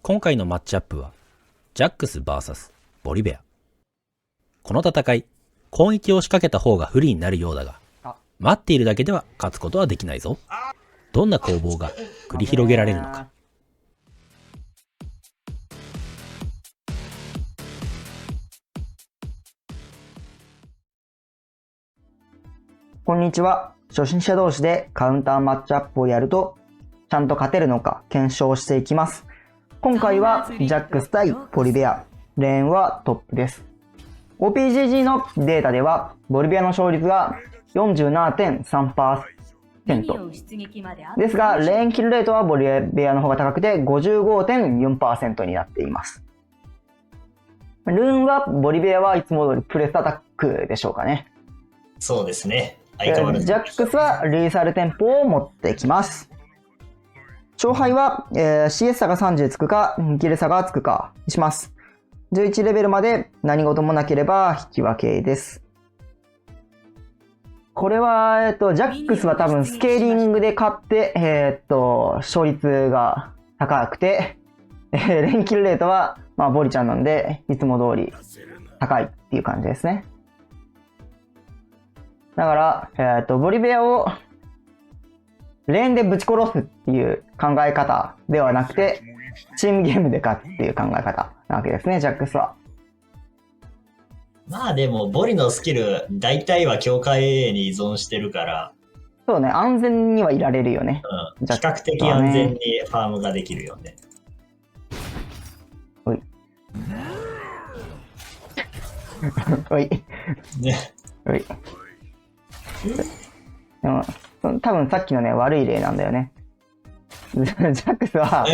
今回のマッチアップは、ジャックス vs ボリベア。この戦い、攻撃を仕掛けた方が不利になるようだが、待っているだけでは勝つことはできないぞ。どんな攻防が繰り広げられるのか。こんにちは。初心者同士でカウンターマッチアップをやると、ちゃんと勝てるのか検証していきます。今回はジャックス対ボリベア。レーンはトップです。OPGG のデータでは、ボリベアの勝率が 47.3%。ですが、レーンキルレートはボリベアの方が高くて 55.4% になっています。ルーンはボリベアはいつも通りプレスアタックでしょうかね。そうですね。相変わらず。ジャックスはリーサルテンポを持ってきます。勝敗は、CS 差が30つくか、キル差がつくかにします。11レベルまで何事もなければ引き分けです。これは、ジャックスは多分スケーリングで勝って、勝率が高くて、レンキルレートは、ボリちゃんなんで、いつも通り高いっていう感じですね。だから、ボリベアをレーンでぶち殺すっていう考え方ではなくて、チームゲームで勝つっていう考え方なわけですね、ジャックスは。まあでも、ボリのスキル、大体は強化 AA に依存してるから、そうね、安全にはいられるよね。比較的安全にファームができるよね。おい。おい。ね。おい。でも、多分さっきのね、悪い例なんだよね。ジャックスは、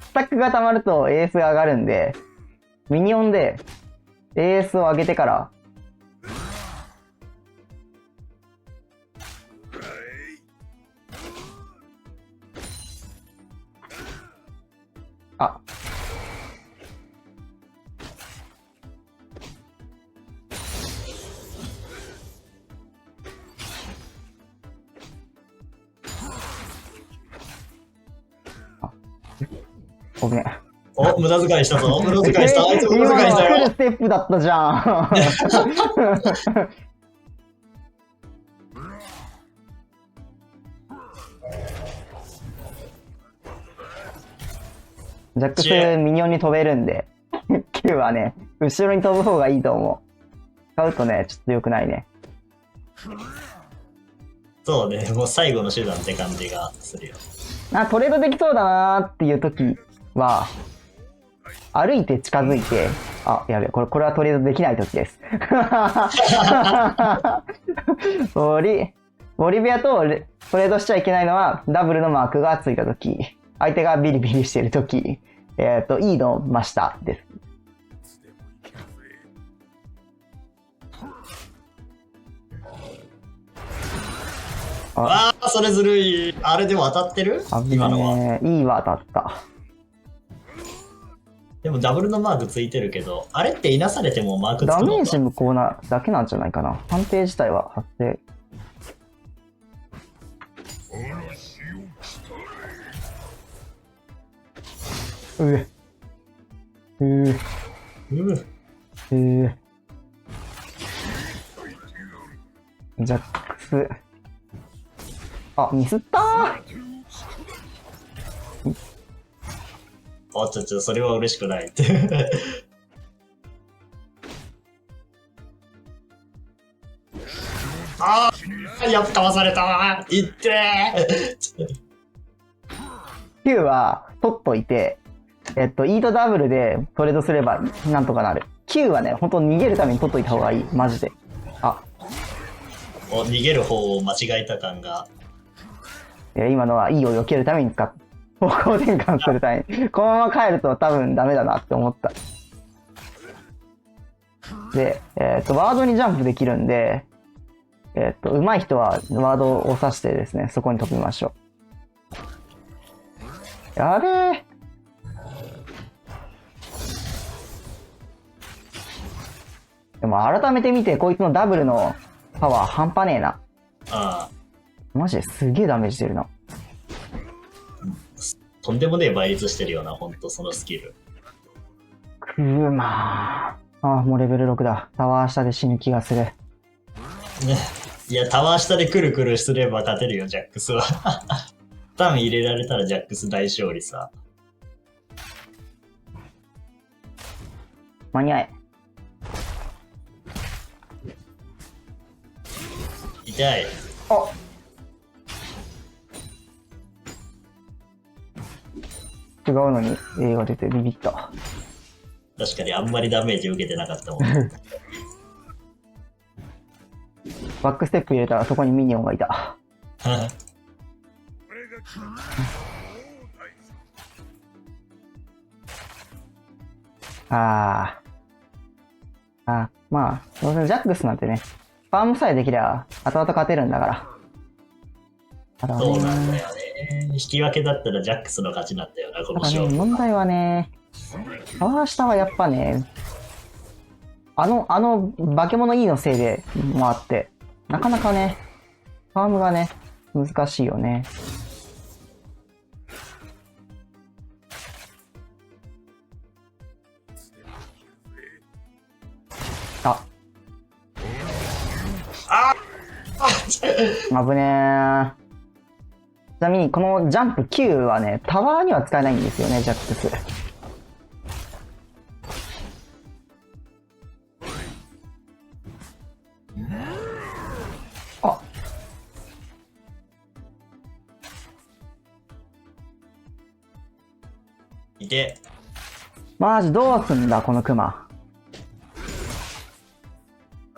スタックが溜まると AS が上がるんで、ミニオンで AS を上げてから、あ、ごめん。お、無駄遣いしたぞ。無駄遣いした。あいつ無駄今の遣いしたよ。はフルステップだったじゃん。ジャックスミニオンに飛べるんで、Q はね、後ろに飛ぶ方がいいと思う。使うとね、ちょっと良くないね。そうね、もう最後の手段って感じがするよ。トレードできそうだなーっていう時は、歩いて近づいて、あ、やべえ、これはトレードできない時です。ボリビアとトレードしちゃいけないのは、ダブルのマークがついた時、相手がビリビリしてる時、いいの真下です。ああ、それずるい。あれでも当たってる今のは。いいわ、当たった。でもダブルのマークついてるけど、あれっていなされてもマークつくのか。ダメージ無効なだけなんじゃないかな。判定自体は発生。ジャックス。あ、ミスったー。あ、それは嬉しくないって。ああ、やっぱかわされた。いってー。Q は取っといて、イートダブルでトレードすればなんとかなる。Q はね、本当逃げるために取っといた方がいい。マジで。あ。逃げる方を間違えた感が。今のは E を避けるために使った。方向転換するために。このまま帰ると多分ダメだなって思った。で、ワードにジャンプできるんで、上手い人はワードを指してですね、そこに飛びましょう。やべえ。でも改めて見て、こいつのダブルのパワー半端ねえな。ああ。マジですげえダメージ出るな。とんでもねえ倍率してるよな、ほんとそのスキル。くまー。ああ、もうレベル6だ。タワー下で死ぬ気がする。ね。いや、タワー下でくるくるすれば勝てるよ、ジャックスは。ターン入れられたらジャックス大勝利さ。間に合え。痛い。あ、違うのに A が出てビビった。確かにあんまりダメージ受けてなかったもん。バックステップ入れたらそこにミニオンがいた。ああ、まあ、どうせジャックスなんてね、ファームさえできりゃ後々勝てるんだから。そうなんだよね。引き分けだったらジャックスの勝ちなんだよな、この勝負。問題はね、タワー下はやっぱね、化け物 E のせいでもあって、なかなかね、ファームがね、難しいよね。危ねー。ちなみにこのジャンプ Q はね、タワーには使えないんですよね、ジャックス。あ、いて。マジどうすんだ、このクマ。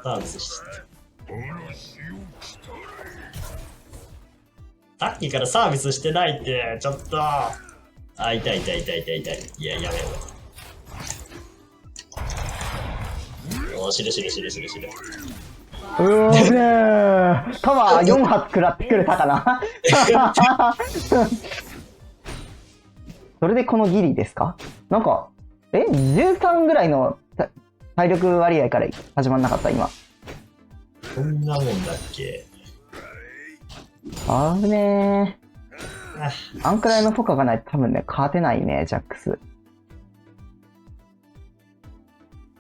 サービスして。さっきからサービスしてないって、ちょっと。あ、痛い痛い痛い痛い痛い。いや、やめよう。お、死ぬ死ぬ死ぬ死ぬ死ぬ。うーねー。タワー4発食らってくれたかな。それでこのギリですか？なんか、13ぐらいの体力割合から始まんなかった今。こんなもんだっけ？あぶねー。あんくらいのポカがないと多分ね、勝てないね、ジャックス。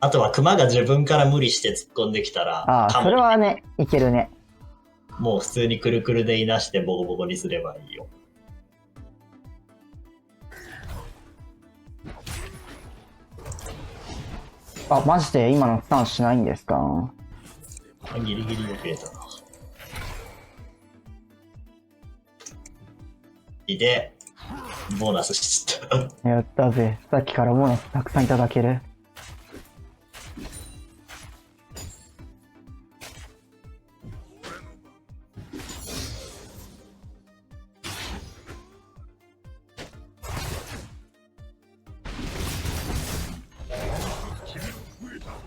あとはクマが自分から無理して突っ込んできたら、ああ、それはね、いけるね。もう普通にくるくるでいなしてボコボコにすればいいよ。あ、マジで今のスタンしないんですか？ギリギリで増えたな。いで、ボーナスしちゃった。やったぜ。さっきからボーナスたくさんいただける。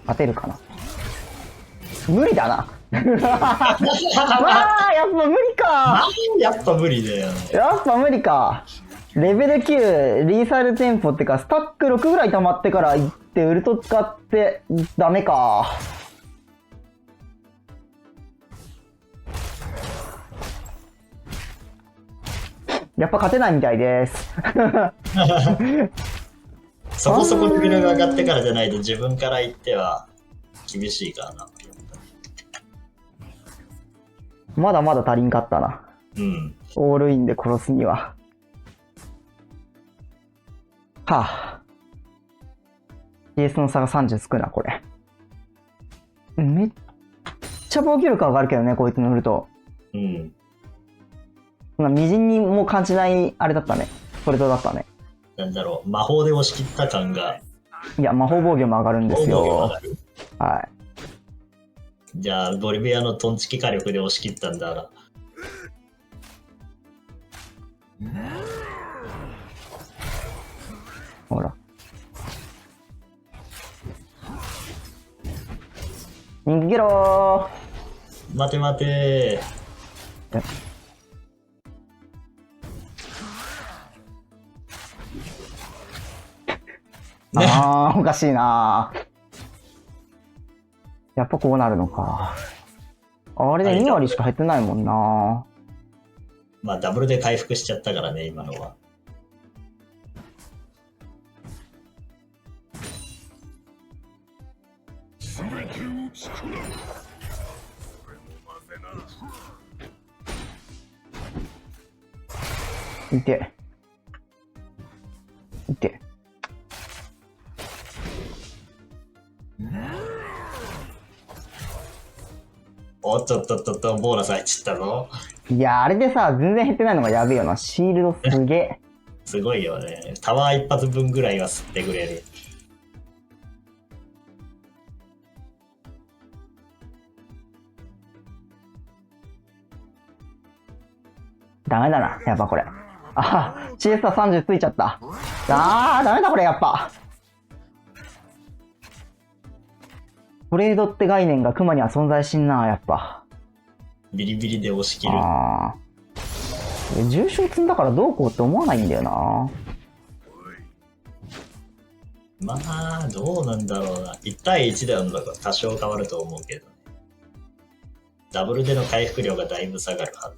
当てるかな。無理だな。わあ、やっぱ無理か。やっぱ無理だよ。やっぱ無理か。レベル9、リーサルテンポってか、スタック6ぐらい溜まってから行って、ウルト使って、ダメか。やっぱ勝てないみたいです。そこそこレベルが上がってからじゃないと自分から言っては厳しいからな。まだまだ足りんかったな。うん。オールインで殺すには。はぁ、CS の差が30つくな、これ。めっちゃ防御力上がるけどね、こいつ乗ると。うん。そんなみじんにも感じない、あれだったね。それとだったね。なんだろう、魔法で押し切った感が。いや、魔法防御も上がるんです魔法防御よ。上がる？はい。じゃあ、ボリビアのトンチキ火力で押し切ったんだな。ほら。逃げろー。待て待てー。あー、おかしいなー。やっぱこうなるのか。あれで2割しか減ってないもんな。まあ、ダブルで回復しちゃったからね、今のは。いて。いて。おっとっとっとっと、ボーナス入っちゃったぞ。いや、あれでさ、全然減ってないのがやべえよな。シールドすげえ。すごいよね。タワー一発分ぐらいは吸ってくれる。ダメだな、やっぱこれ。あ、CS は30ついちゃった。ダメだこれやっぱ。トレードって概念がクマには存在しんな、やっぱ。ビリビリで押し切る。重傷積んだからどうこうって思わないんだよな。まあ、どうなんだろうな。1対1では多少変わると思うけどね。ダブルでの回復量がだいぶ下がるはず。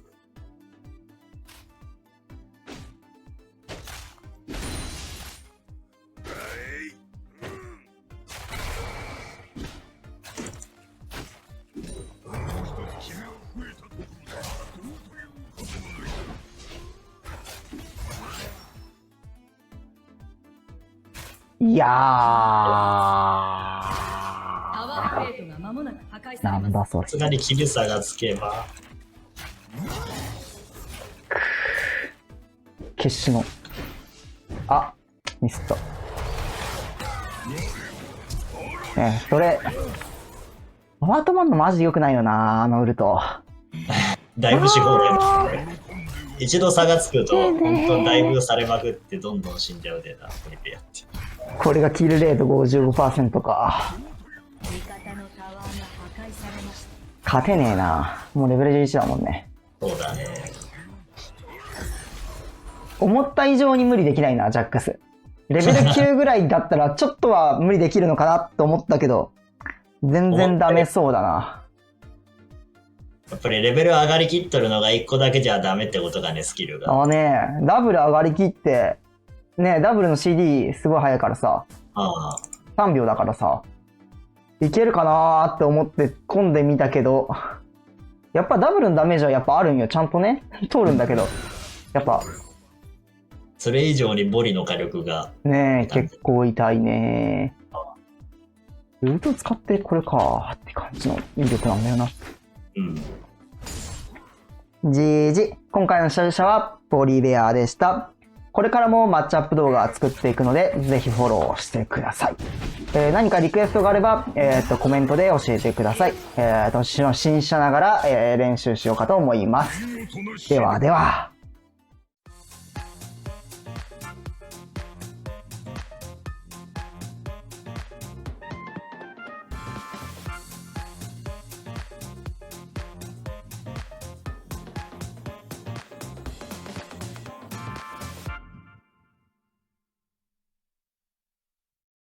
いやー。なんだそれ。さすがにキル差がつけば。決死の。あ、ミスった。それ。アバートマンのマジ良くないよな、あのウルト。だいぶ司法権だね。一度差がつくと、本当だいぶされまくってどんどん死んじゃうでな、ポリペアって。これがキルレート 55% か。勝てねえな。もうレベル11だもんね。そうだね。思った以上に無理できないな、ジャックス。レベル9ぐらいだったらちょっとは無理できるのかなと思ったけど、全然ダメそうだな。やっぱりレベル上がりきっとるのが1個だけじゃダメってことがね、スキルが。ダブル上がりきって、ダブルの CD すごい早いからさ、3秒だからさ、いけるかなーって思って込んでみたけど、やっぱダブルのダメージはやっぱあるんよ。ちゃんとね、通るんだけど、やっぱ。それ以上にボリの火力が。結構痛いね。ルート使ってこれかーって感じの威力なんだよな。今回の所有者はポリベアでした。これからもマッチアップ動画作っていくので、ぜひフォローしてください。何かリクエストがあれば、コメントで教えてください。私の新車ながら、練習しようかと思います。ではでは。